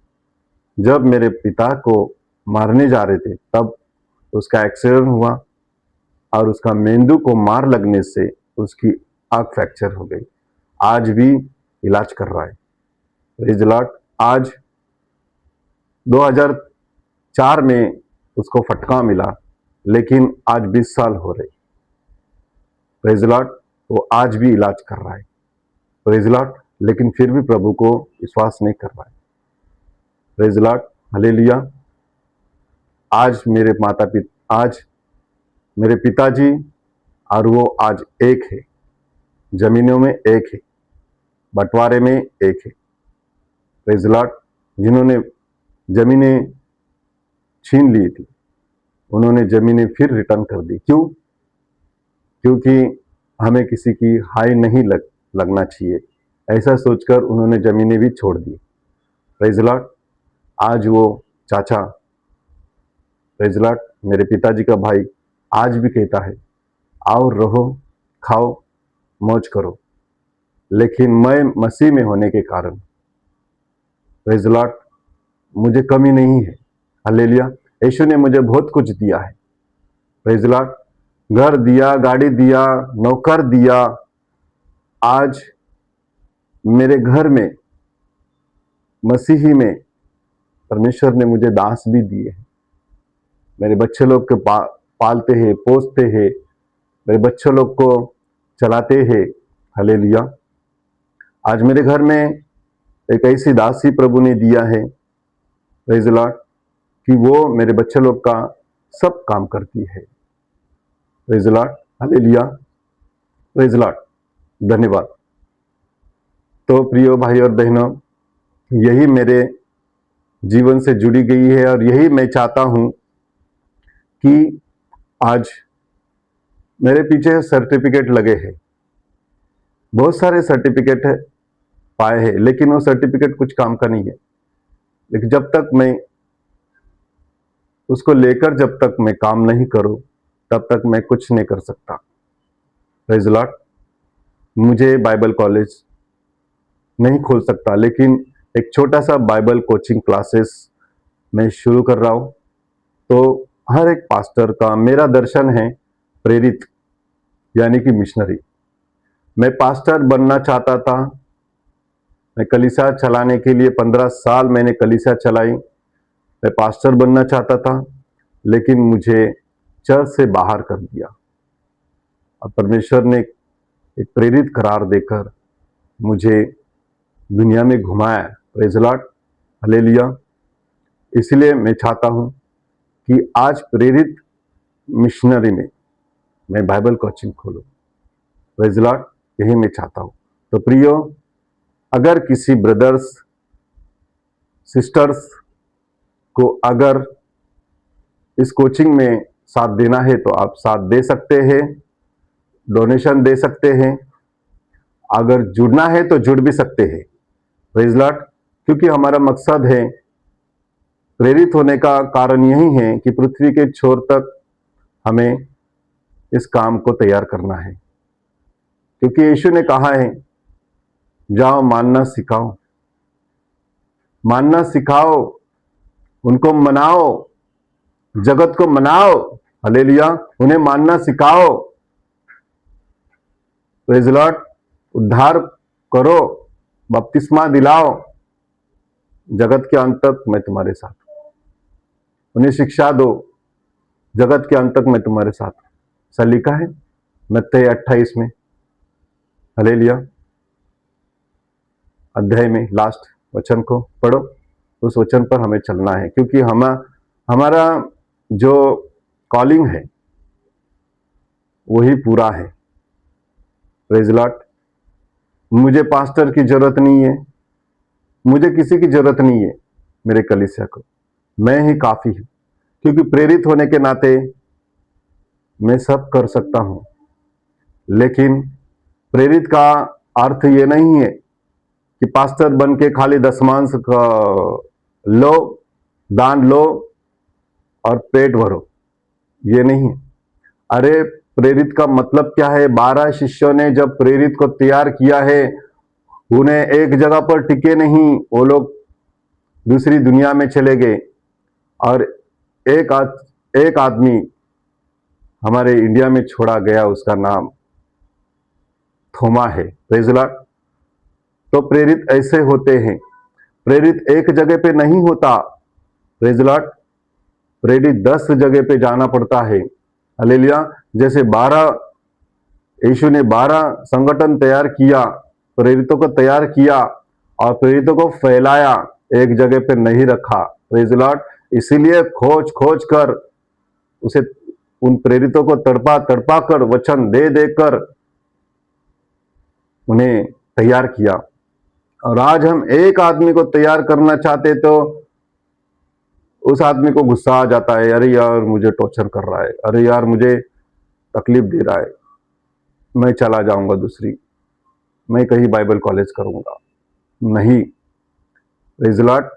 जब मेरे पिता को मारने जा रहे थे, तब उसका एक्सीडेंट हुआ और उसका मेंदू को मार लगने से उसकी आंख फ्रैक्चर हो गई। आज भी इलाज कर रहा है। Praise the Lord. आज 2004 में उसको फटका मिला, लेकिन आज 20 साल हो रहे। Praise the Lord. वो आज भी इलाज कर रहा है। Praise the Lord. लेकिन फिर भी प्रभु को विश्वास नहीं कर रहा है। Praise the Lord. हालेलुया। आज मेरे पिताजी और वो आज एक है, जमीनों में एक है, बंटवारे में एक है। Praise the Lord. जिन्होंने जमीनें छीन ली थी, उन्होंने जमीनें फिर रिटर्न कर दी। क्यों? क्योंकि हमें किसी की हाय नहीं लगना चाहिए, ऐसा सोचकर उन्होंने जमीनें भी छोड़ दी। Praise the Lord. आज वो चाचा, प्रेज़ द लॉर्ड, मेरे पिताजी का भाई, आज भी कहता है, आओ, रहो, खाओ, मौज करो। लेकिन मैं मसीह में होने के कारण, प्रेज़ द लॉर्ड, मुझे कमी नहीं है। हालेलुया। यीशु ने मुझे बहुत कुछ दिया है। Praise the Lord. घर दिया, गाड़ी दिया, नौकर दिया। आज मेरे घर में, मसीही में, परमेश्वर ने मुझे दास भी दिए हैं। मेरे बच्चे लोग को पालते हैं, पोसते हैं, मेरे बच्चे लोग को चलाते हैं। हालेलुया। आज मेरे घर में एक ऐसी दासी प्रभु ने दिया है, प्रेज़ द लॉर्ड, कि वो मेरे बच्चे लोग का सब काम करती है। Praise the Lord. Hallelujah. Praise the Lord. धन्यवाद। तो प्रियो भाई और बहनों, यही मेरे जीवन से जुड़ी गई है और यही मैं चाहता हूं कि आज मेरे पीछे सर्टिफिकेट लगे हैं, बहुत सारे सर्टिफिकेट पाए हैं, लेकिन वो सर्टिफिकेट कुछ काम का नहीं है। लेकिन जब तक मैं उसको लेकर, जब तक मैं काम नहीं करूं, तब तक मैं कुछ नहीं कर सकता। Praise the Lord. मुझे बाइबल कॉलेज नहीं खोल सकता, लेकिन एक छोटा सा बाइबल कोचिंग क्लासेस मैं शुरू कर रहा हूं। तो हर एक पास्टर का मेरा दर्शन है प्रेरित, यानी कि मिशनरी। मैं पास्टर बनना चाहता था। मैं कलीसिया चलाने के लिए 15 साल मैंने कलीसिया चलाई। मैं पास्टर बनना चाहता था, लेकिन मुझे चर्च से बाहर कर दिया और परमेश्वर ने एक प्रेरित करार देकर मुझे दुनिया में घुमाया। Praise the Lord. हालेलुया। इसलिए मैं चाहता हूं कि आज प्रेरित मिशनरी में मैं बाइबल कोचिंग खोलूं। Praise the Lord. यही मैं चाहता हूं। तो प्रियो, अगर किसी ब्रदर्स सिस्टर्स को अगर इस कोचिंग में साथ देना है, तो आप साथ दे सकते हैं, डोनेशन दे सकते हैं। अगर जुड़ना है तो जुड़ भी सकते हैं। Praise the Lord. क्योंकि हमारा मकसद है, प्रेरित होने का कारण यही है कि पृथ्वी के छोर तक हमें इस काम को तैयार करना है। क्योंकि यीशु ने कहा है, जाओ, मानना सिखाओ, मानना सिखाओ, उनको मनाओ, जगत को मनाओ। हालेलुया। उन्हें मानना सिखाओ। Praise the Lord. उद्धार करो, बपतिस्मा दिलाओ, जगत के अंत तक मैं तुम्हारे साथ हूं। उन्हें शिक्षा दो, जगत के अंत तक मैं तुम्हारे साथ हूं। ऐसा लिखा है मत्ती 28 में। हालेलुया। अध्याय में लास्ट वचन को पढ़ो, उस वचन पर हमें चलना है, क्योंकि हमारा जो कॉलिंग है वही पूरा है। Praise the Lord. मुझे पास्टर की जरूरत नहीं है, मुझे किसी की जरूरत नहीं है, मेरे कलीसिया को मैं ही काफी हूं, क्योंकि प्रेरित होने के नाते मैं सब कर सकता हूं। लेकिन प्रेरित का अर्थ ये नहीं है कि पास्टर बन के खाली दशमांश लो, दान लो और पेट भरो, ये नहीं है। अरे प्रेरित का मतलब क्या है? 12 शिष्यों ने जब प्रेरित को तैयार किया है, उन्हें एक जगह पर टिके नहीं, वो लोग दूसरी दुनिया में चले गए। और एक आदमी हमारे इंडिया में छोड़ा गया, उसका नाम थोमा है। Praise the Lord. तो प्रेरित ऐसे होते हैं। प्रेरित एक जगह पे नहीं होता। Praise the Lord. प्रेरित 10 जगह पे जाना पड़ता है। हालेलुया। जैसे 12 यीशु ने 12 संगठन तैयार किया, प्रेरितों को तैयार किया और प्रेरितों को फैलाया, एक जगह पे नहीं रखा। Praise the Lord. इसीलिए खोज खोज कर उसे, उन प्रेरितों को तड़पा तड़पा कर, वचन दे देकर उन्हें तैयार किया। और आज हम एक आदमी को तैयार करना चाहते तो उस आदमी को गुस्सा आ जाता है, अरे यार मुझे टॉर्चर कर रहा है, अरे यार मुझे तकलीफ दे रहा है, मैं चला जाऊंगा दूसरी, मैं कहीं बाइबल कॉलेज करूंगा। नहीं। Praise the Lord.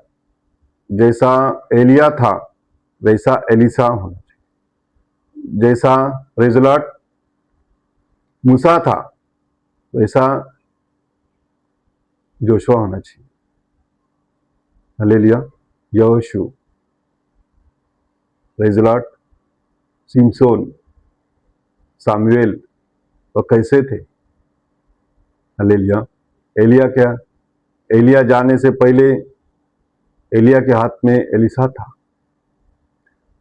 जैसा एलिया था वैसा एलिसा होना चाहिए, जैसा प्रेज़ द लॉर्ड मूसा था वैसा जोशुआ होना चाहिए। हालेलुया। यहोशू, praise the Lord, Samson, Samuel, वो कैसे थे? हालेलुया। एलिया क्या? एलिया जाने से पहले एलिया के हाथ में एलीशा था।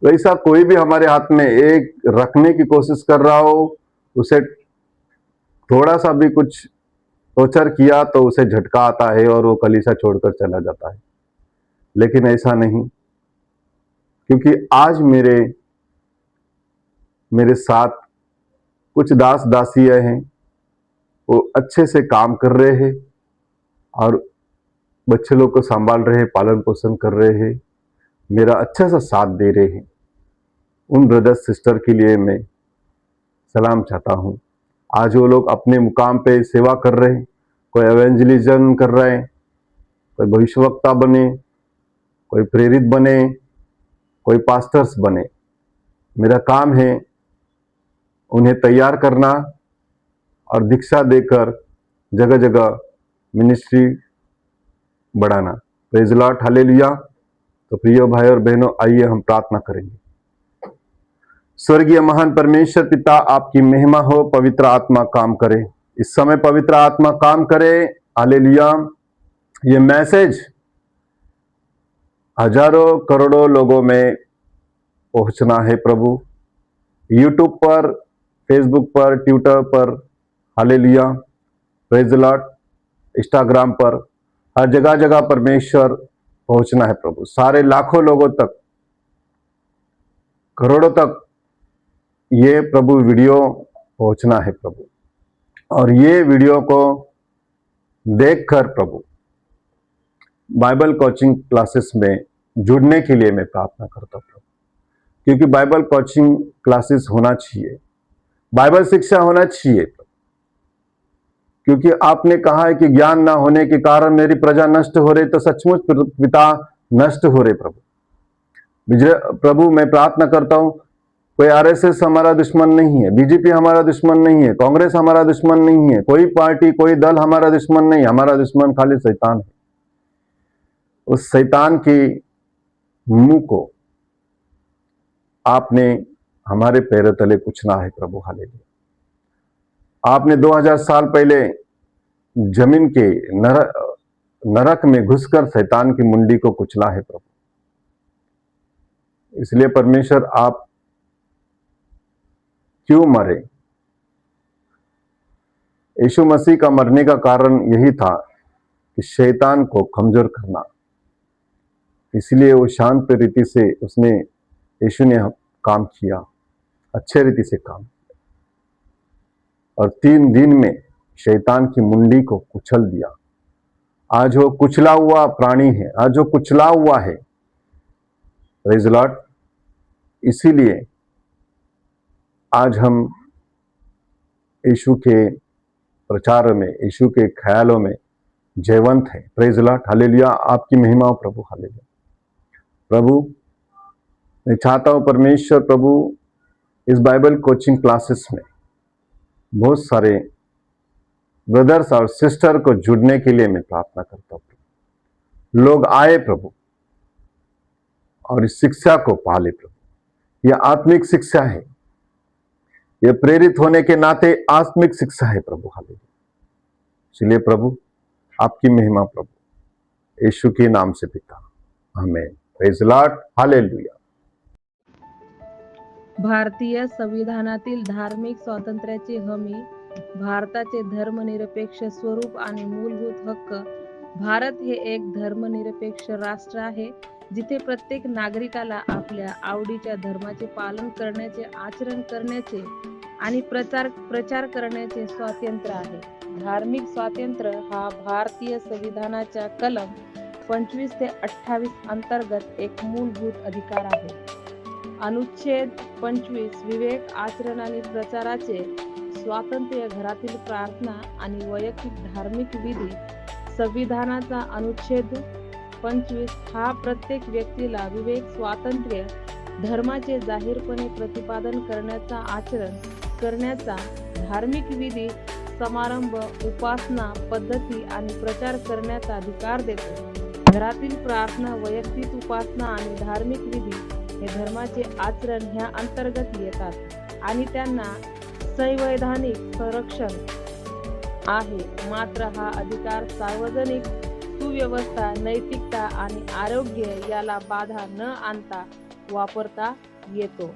वैसा कोई भी हमारे हाथ में एक रखने की कोशिश कर रहा हो, उसे थोड़ा सा भी कुछ टॉर्चर किया तो उसे झटका आता है और वो कलीसिया छोड़कर चला जाता है। लेकिन ऐसा नहीं, क्योंकि आज मेरे साथ कुछ दास दासियां हैं, वो अच्छे से काम कर रहे हैं और बच्चे लोग को संभाल रहे हैं, पालन पोषण कर रहे हैं, मेरा अच्छा सा साथ दे रहे हैं। उन ब्रदर्स सिस्टर के लिए मैं सलाम चाहता हूं। आज वो लोग अपने मुकाम पे सेवा कर रहे हैं, कोई एवेंजलिज्म कर रहे हैं, कोई भविष्यवक्ता बने, कोई प्रेरित बने, कोई पास्टर्स बने। मेरा काम है उन्हें तैयार करना और दीक्षा देकर जगह जगह मिनिस्ट्री बढ़ाना। Praise the Lord. हालेलुया। तो प्रिय भाई और बहनों, आइए हम प्रार्थना करेंगे। स्वर्गीय महान परमेश्वर पिता, आपकी महिमा हो, पवित्र आत्मा काम करे, इस समय पवित्र आत्मा काम करे। हालेलुया। ये मैसेज हजारों करोड़ों लोगों में पहुंचना है प्रभु, यूट्यूब पर, फेसबुक पर, ट्विटर पर, hallelujah, praise the Lord, Instagram पर, हर जगह जगह परमेश्वर पहुंचना है प्रभु, सारे लाखों लोगों तक, करोड़ों तक ये प्रभु वीडियो पहुंचना है प्रभु। और ये वीडियो को देखकर प्रभु बाइबल कोचिंग क्लासेस में जुड़ने के लिए मैं प्रार्थना करता हूं, क्योंकि बाइबल कोचिंग क्लासेस होना चाहिए, बाइबल शिक्षा होना चाहिए, क्योंकि आपने कहा है कि ज्ञान ना होने के कारण मेरी प्रजा नष्ट हो रही, तो सचमुच पिता नष्ट हो रहे प्रभु। मैं प्रार्थना करता हूं, कोई आरएसएस हमारा दुश्मन नहीं है, बीजेपी हमारा दुश्मन नहीं है, कांग्रेस हमारा दुश्मन नहीं है, कोई पार्टी कोई दल हमारा दुश्मन नहीं, हमारा दुश्मन खाली शैतान है। उस शैतान की मुंह को आपने हमारे पैरों तले कुचना है प्रभु। हालेलुया। आपने 2000 साल पहले जमीन के नरक में घुसकर शैतान की मुंडी को कुचला है प्रभु। इसलिए परमेश्वर आप क्यों मरे? यीशु मसीह का मरने का कारण यही था कि शैतान को कमजोर करना। इसलिए वो शांत रीति से यीशु ने काम किया, अच्छे रीति से काम किया, और 3 दिन में शैतान की मुंडी को कुचल दिया। आज वो कुचला हुआ प्राणी है, आज वो कुचला हुआ है। Praise the Lord. इसीलिए आज हम यीशु के प्रचार में, यीशु के ख्यालों में जयवंत है। Praise the Lord, hallelujah. आपकी महिमा हो प्रभु, हालेलुया। प्रभु, मैं चाहता हूं परमेश्वर प्रभु, इस बाइबल कोचिंग क्लासेस में बहुत सारे ब्रदर्स और सिस्टर को जुड़ने के लिए मैं प्रार्थना करता हूं। लोग आए प्रभु और इस शिक्षा को पाले प्रभु। यह आत्मिक शिक्षा है, यह प्रेरित होने के नाते आत्मिक शिक्षा है प्रभु, हालेलुया। इसलिए प्रभु आपकी महिमा प्रभु, यीशु के नाम से पिता, आमीन। Praise the Lord, hallelujah. भारतीय संविधानातील धार्मिक स्वातंत्र्याची हमी, भारताचे धर्मनिरपेक्ष स्वरूप आणि मूलभूत हक्क. भारत हे एक धर्मनिरपेक्ष राष्ट्र आहे, जिथे प्रत्येक नागरिकाला आपल्या आवडीच्या धर्माचे पालन करण्याचे, आचरण करण्याचे आणि प्रचार करण्याचे स्वातंत्र्य आहे. धार्मिक स्वातंत्र्य हा भारतीय संविधानाच्या कलम 25 ते 28 अंतर्गत एक मूलभूत अधिकार आहे. अनुच्छेद 25 विवेक, आचरण आणि प्रचाराचे स्वातंत्र्य, घरातील प्रार्थना आणि वैयक्तिक धार्मिक विधी. संविधानाचा अनुच्छेद 25 हा प्रत्येक व्यक्तीला विवेक, स्वातंत्र्य, धर्माचे जाहीरपणे प्रतिपादन करण्याचा, आचरण करण्याचा, धार्मिक विधी, समारंभ, उपासना पद्धती आणि प्रचार करण्याचा अधिकार देतो. घरातील प्रार्थना, वैयक्तिक उपासना आणि धार्मिक विधी हे धर्माचे आचरण ह्या अंतर्गत येतात आणि त्यांना संवैधानिक संरक्षण आहे. मात्र हा अधिकार सार्वजनिक सुव्यवस्था, नैतिकता आणि आरोग्य याला बाधा न आणता वापरता येतो.